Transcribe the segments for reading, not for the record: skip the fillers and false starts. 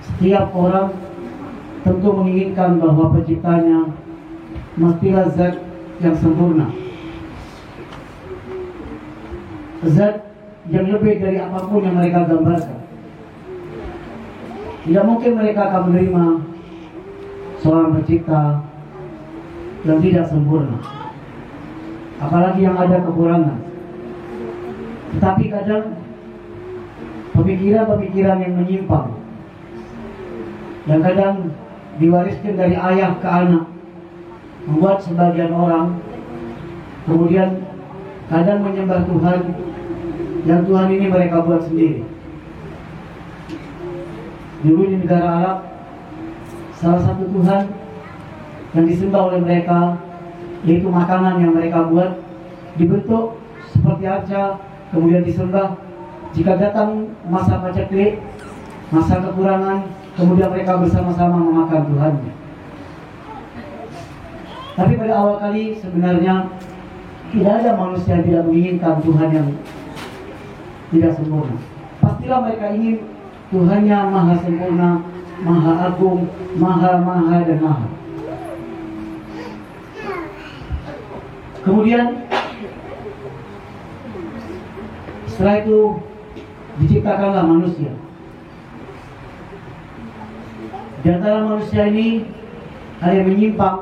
Setiap orang tentu menginginkan bahwa penciptanya mestilah zat yang sempurna, zat yang lebih dari apapun yang mereka gambarkan. Tidak mungkin mereka akan menerima seorang pencipta yang tidak sempurna, apalagi yang ada kekurangan. Tetapi kadang pemikiran-pemikiran yang menyimpang, yang kadang diwariskan dari ayah ke anak, membuat sebagian orang kemudian kadang menyembah Tuhan yang Tuhan ini mereka buat sendiri. Dulu di negara Arab, salah satu Tuhan yang disembah oleh mereka yaitu makanan yang mereka buat, dibentuk seperti arca, kemudian disembah. Jika datang masa paceklik, masa kekurangan, kemudian mereka bersama-sama memakan Tuhannya. Tapi pada awal kali sebenarnya tidak ada manusia yang tidak menginginkan Tuhan yang tidak sempurna. Pastilah mereka ingin Tuhannya maha sempurna, maha agung, maha dan maha. Kemudian setelah itu diciptakanlah manusia. Di antara manusia ini ada yang menyimpang,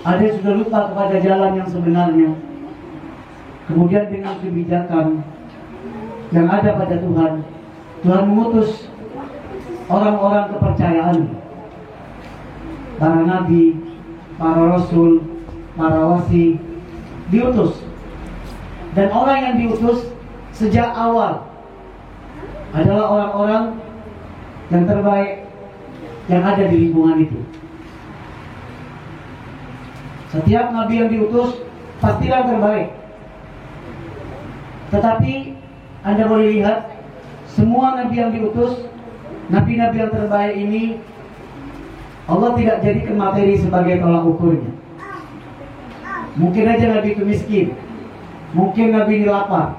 ada yang sudah lupa kepada jalan yang sebenarnya. Kemudian dengan kebijakan yang ada pada Tuhan, Tuhan mengutus orang-orang kepercayaan, para nabi, para rasul, para wasi, diutus. Dan orang yang diutus sejak awal adalah orang-orang yang terbaik yang ada di lingkungan itu. Setiap nabi yang diutus pastilah terbaik. Tetapi Anda boleh lihat, semua nabi yang diutus, nabi-nabi yang terbaik ini, Allah tidak jadikan materi sebagai tolak ukurnya. Mungkin aja nabi itu miskin, mungkin nabi ini lapar,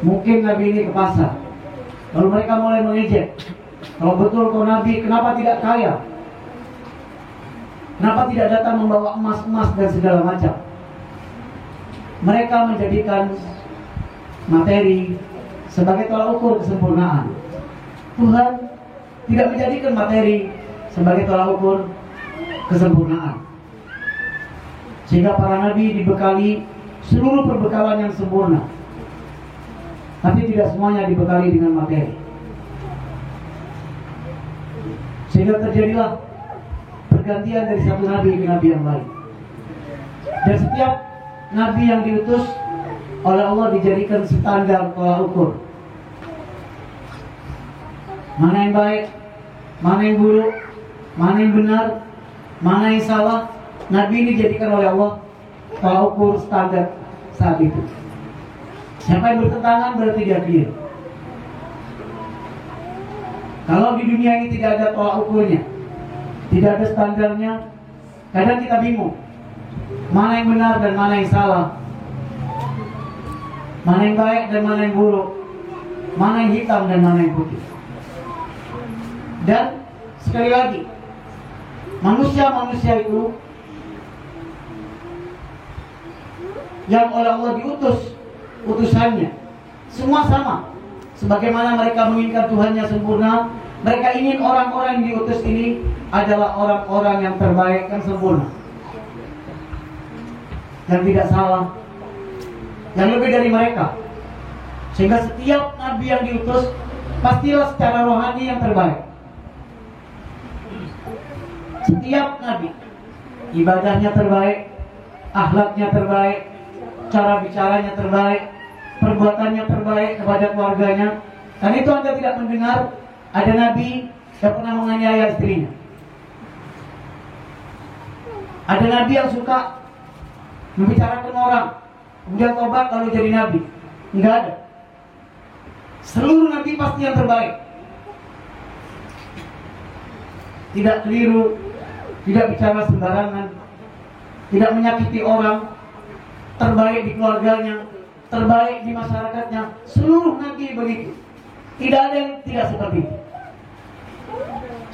mungkin nabi ini ke pasar. Lalu mereka mulai mengejek, kalau betul kau nabi, kenapa tidak kaya? Kenapa tidak datang membawa emas-emas dan segala macam? Mereka menjadikan materi sebagai tolak ukur kesempurnaan. Tuhan tidak menjadikan materi sebagai tolak ukur kesempurnaan. Sehingga para nabi dibekali seluruh perbekalan yang sempurna, tapi tidak semuanya dibekali dengan materi. Sehingga terjadilah pergantian dari satu nabi ke nabi yang lain. Dan setiap nabi yang diutus oleh Allah dijadikan standar tolak ukur. Mana yang baik, mana yang buruk, mana yang benar, mana yang salah. Nabi ini dijadikan oleh Allah tolak ukur standar saat itu. Siapa yang bertentangan berarti dia keliru. Kalau di dunia ini tidak ada tolak ukurnya, tidak ada standarnya, kadang kita bingung mana yang benar dan mana yang salah, mana yang baik dan mana yang buruk, mana yang hitam dan mana yang putih. Dan sekali lagi, manusia-manusia itu yang oleh Allah diutus utusannya, semua sama. Sebagaimana mereka menginginkan Tuhannya sempurna, mereka ingin orang-orang yang diutus ini adalah orang-orang yang terbaik, yang sempurna, yang tidak salah, yang lebih dari mereka. Sehingga setiap nabi yang diutus pastilah secara rohani yang terbaik. Setiap nabi ibadahnya terbaik, akhlaknya terbaik, cara bicaranya terbaik, perbuatannya terbaik kepada keluarganya. Dan itu Anda tidak mendengar ada nabi yang pernah menganiaya istrinya. Ada nabi yang suka membicarakan orang, kemudian tobat lalu jadi nabi. Enggak ada. Seluruh nabi pasti yang terbaik, tidak keliru, tidak bicara sembarangan, tidak menyakiti orang, terbaik di keluarganya, terbaik di masyarakatnya. Seluruh nabi begitu. Tidak ada yang tidak seperti itu.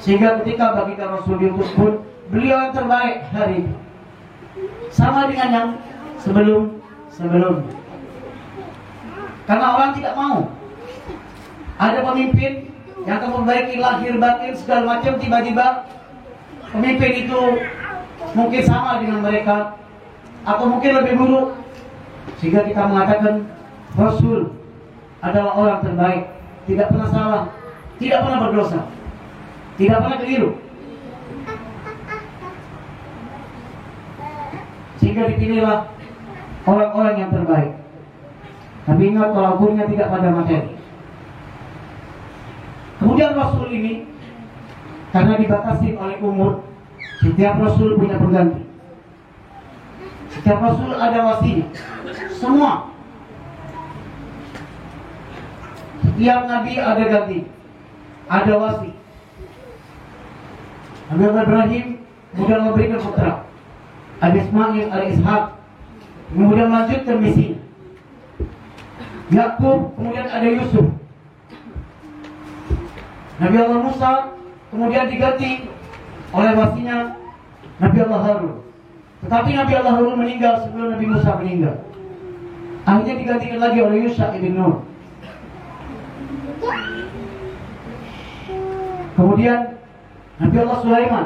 Sehingga ketika baginda Rasul diutus pun beliau yang terbaik hari ini. Sama dengan yang sebelum. Karena orang tidak mau ada pemimpin yang akan memperbaiki lahir batin segala macam, tiba-tiba pemimpin itu mungkin sama dengan mereka atau mungkin lebih buruk, sehingga kita mengatakan Rasul adalah orang terbaik, tidak pernah salah, tidak pernah berdosa, tidak pernah keliru, sehingga dipilihlah orang-orang yang terbaik. Tapi ingat, tolak ukurnya tidak pada materi. Kemudian Rasul ini karena dibatasi oleh umur, setiap Rasul punya pengganti. Setiap Rasul ada wasinya. Semua. Setiap Nabi ada ganti, ada wasi. Nabi Ibrahim kemudian memberikan putra, ada Ismail, ada Ishak, kemudian melanjutkan misi. Yakub, kemudian ada Yusuf. Nabi Allah Musa kemudian diganti oleh wasinya Nabi Allah Harun. Tetapi Nabi Allah Harun meninggal sebelum Nabi Musa meninggal. Akhirnya digantikan lagi oleh Yusha ibn Nur. Kemudian Nabi Allah Sulaiman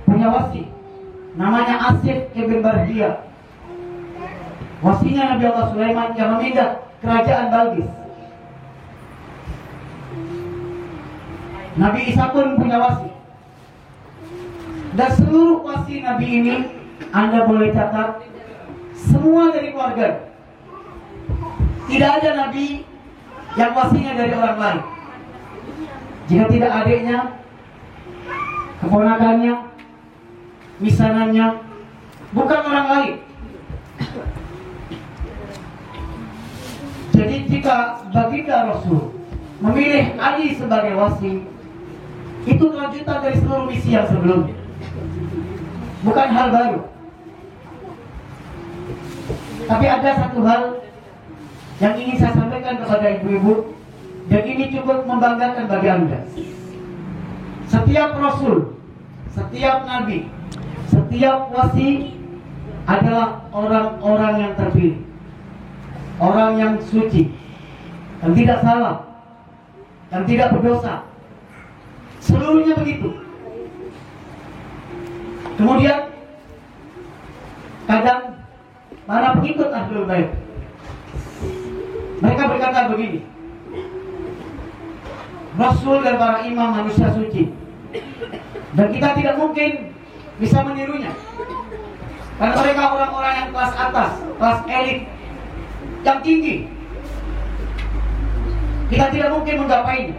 punya wasi, namanya Asif ibn Barhiyah. Wasinya Nabi Allah Sulaiman yang memindah kerajaan Balqis. Nabi Isa pun punya wasi. Dan seluruh wasi Nabi ini Anda boleh catat, semua dari keluarga. Tidak ada Nabi yang wasinya dari orang lain. Jika tidak adiknya, keponakannya, misanannya, bukan orang lain. Jadi jika baginda Rasul memilih Ali sebagai wasi, itu kelanjutan dari seluruh misi yang sebelumnya, bukan hal baru. Tapi ada satu hal yang ingin saya sampaikan kepada ibu-ibu, dan ini cukup membanggakan bagi Anda. Setiap Rasul, setiap Nabi, setiap wasi adalah orang-orang yang terpilih, orang yang suci, yang tidak salah, yang tidak berdosa. Seluruhnya begitu. Kemudian kadang para pengikut Ahlul Bait mereka berkata begini, Rasul dan para imam manusia suci, dan kita tidak mungkin bisa menirunya, karena mereka orang-orang yang kelas atas, kelas elit, yang tinggi. Kita tidak mungkin menggapainya.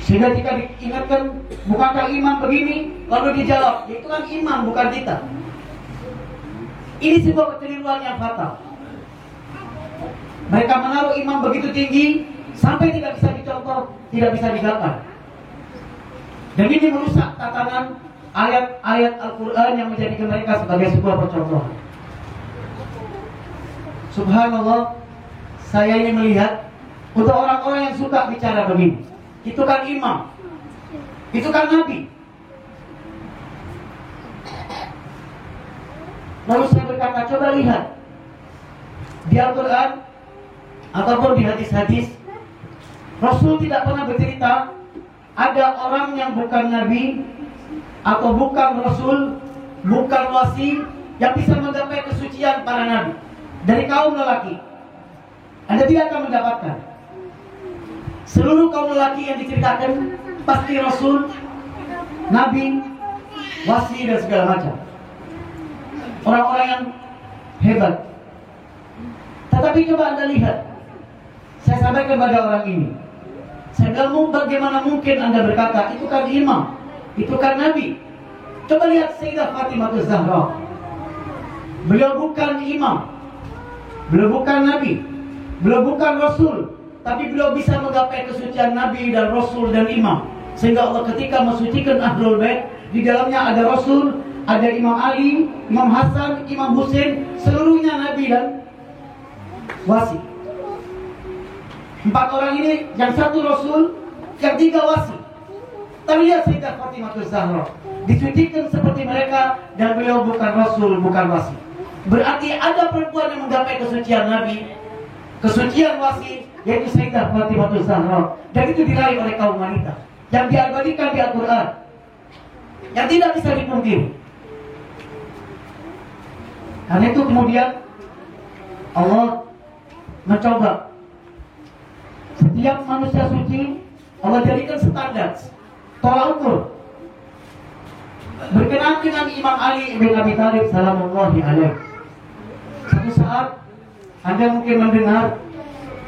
Sehingga jika diingatkan, bukankah imam begini, lalu dijawab, itu kan imam, bukan kita. Ini sebuah kekeliruan yang fatal. Mereka menaruh imam begitu tinggi sampai tidak bisa dicontoh, tidak bisa digapai. Dan ini merusak tatanan ayat-ayat Al-Quran yang menjadikan mereka sebagai sebuah percontohan. Subhanallah, saya ini melihat untuk orang-orang yang suka bicara begini, itu kan imam, itu kan nabi. Lalu saya berkata, coba lihat di Al-Quran ataupun di hadis-hadis, Rasul tidak pernah bercerita ada orang yang bukan nabi atau bukan Rasul, bukan wasi yang bisa menggapai kesucian para nabi dari kaum lelaki. Anda tidak akan mendapatkan. Seluruh kaum lelaki yang diceritakan pasti Rasul, nabi, wasi dan segala macam, orang-orang yang hebat. Tetapi coba Anda lihat, saya sampaikan kepada orang ini, saya bilang, bagaimana mungkin Anda berkata itu kan imam, itu kan nabi. Coba lihat Sayyidah Fatimah Az-Zahra. Beliau bukan imam, beliau bukan nabi, beliau bukan Rasul, tapi beliau bisa menggapai kesucian nabi dan Rasul dan imam. Sehingga Allah ketika mensucikan Ahlul Bait, di dalamnya ada Rasul, ada Imam Ali, Imam Hasan, Imam Husain, seluruhnya nabi dan wasi. 4 orang ini, yang 1 Rasul, yang 3 wasi. Tapi lihat Sayyidah Fatimah Zahra disucikan seperti mereka, dan beliau bukan rasul, bukan wasi. Berarti ada perempuan yang menggapai kesucian Nabi, kesucian wasi, yaitu Sayyidah Fatimah Zahra. Dan itu diraih oleh kaum wanita yang diabadikan di Al-Quran, yang tidak bisa dipungkiri. Karena itu kemudian Allah mencoba setiap manusia suci, Allah jadikan standar, tolak ukur. Berkenaan dengan Imam Ali bin Abi Thalib salamullahi alaihi. Satu saat Anda mungkin mendengar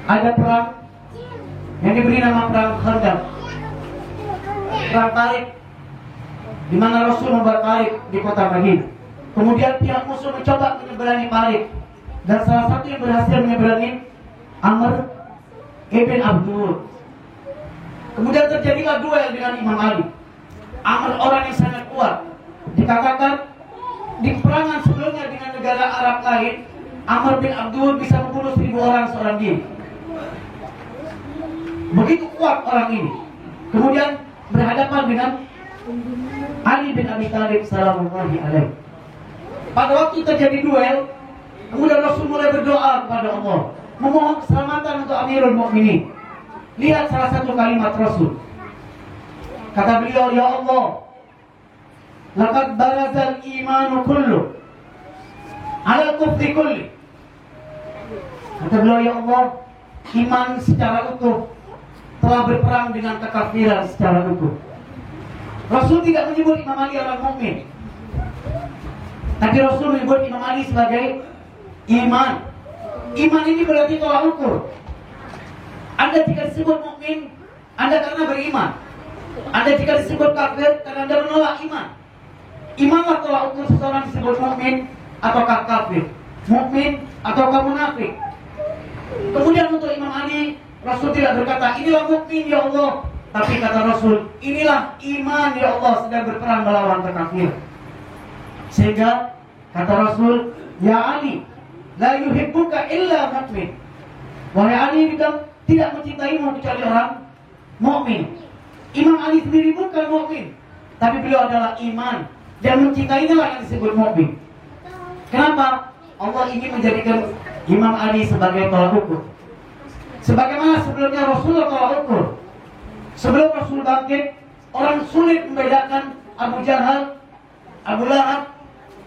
ada perang yang diberi nama perang Khandaq, perang Tarik, di mana Rasul membuat Tarik di kota Madinah. Kemudian pihak musuh mencoba menyeberangi Tarik, dan salah satu yang berhasil menyeberangi Amr ibn Abdul. Kemudian terjadilah duel dengan Imam Ali. Amr orang yang sangat kuat. Dikatakan di peperangan sebelumnya dengan negara Arab lain, Amr bin Abdul bisa membunuh 1000 orang seorang diri. Begitu kuat orang ini. Kemudian berhadapan dengan Ali bin Abi Thalib salamullahi alaihi. Pada waktu terjadi duel, kemudian Rasul mulai berdoa kepada Allah, memohon keselamatan untuk Amirul Mukminin. Lihat salah satu kalimat Rasul. Kata beliau, ya Allah, laqad barazal imanu kullu ala kufri kulli. Kata beliau, ya Allah, iman secara utuh telah berperang dengan kekafiran secara utuh. Rasul tidak menyebut Imam Ali orang mukmin, tapi Rasul menyebut Imam Ali sebagai iman. Iman ini berarti tolak ukur. Anda jika disebut mukmin, Anda karena beriman. Anda jika disebut kafir, karena Anda menolak iman. Imanlah tolak ukur seseorang disebut mukmin ataukah kafir, mukmin ataukah munafik. Kemudian untuk Imam Ali, Rasul tidak berkata inilah mukmin ya Allah, tapi kata Rasul inilah iman ya Allah, sedang berperang melawan kekafiran. Sehingga kata Rasul, ya Ali, la yuhibbuka illa mukmin. Wahai Ali, tidak mencintaimu kecuali orang mukmin. Imam Ali sendiri bukan mukmin, tapi beliau adalah iman, dan mencintainya lah yang disebut mukmin. Kenapa? Allah ingin menjadikan Imam Ali sebagai tolak ukur. Sebagaimana sebelumnya Rasulullah tolak ukur. Sebelum Rasul bangkit, orang sulit membedakan Abu Jahal, Abu Lahab,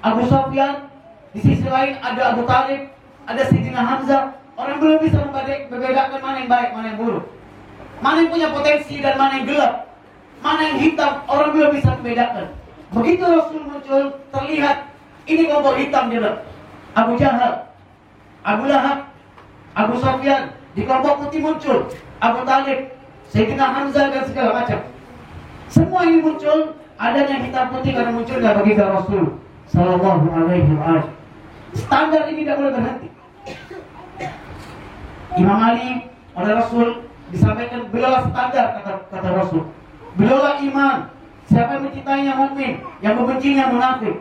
Abu Sufyan. Di sisi lain ada Abu Talib, ada Sayyidina Hamzah. Orang belum bisa membedakan mana yang baik, mana yang buruk, mana yang punya potensi dan mana yang gelap, mana yang hitam. Orang belum bisa membedakan. Begitu Rasul muncul, terlihat ini kelompok hitam dia, Abu Jahal, Abu Lahab, Abu Sufyan. Di kelompok putih muncul Abu Talib, Sayyidina Hamzah, dan segala macam. Semua ini muncul, adanya hitam putih karena munculnya baginda Rasul sallallahu alaihi wasallam. Standar ini tidak boleh berhenti. Imam Ali oleh Rasul disampaikan beliaulah standar, kata Rasul. Beliaulah iman. Siapa yang mencintainya mukmin, yang membencinya munafik.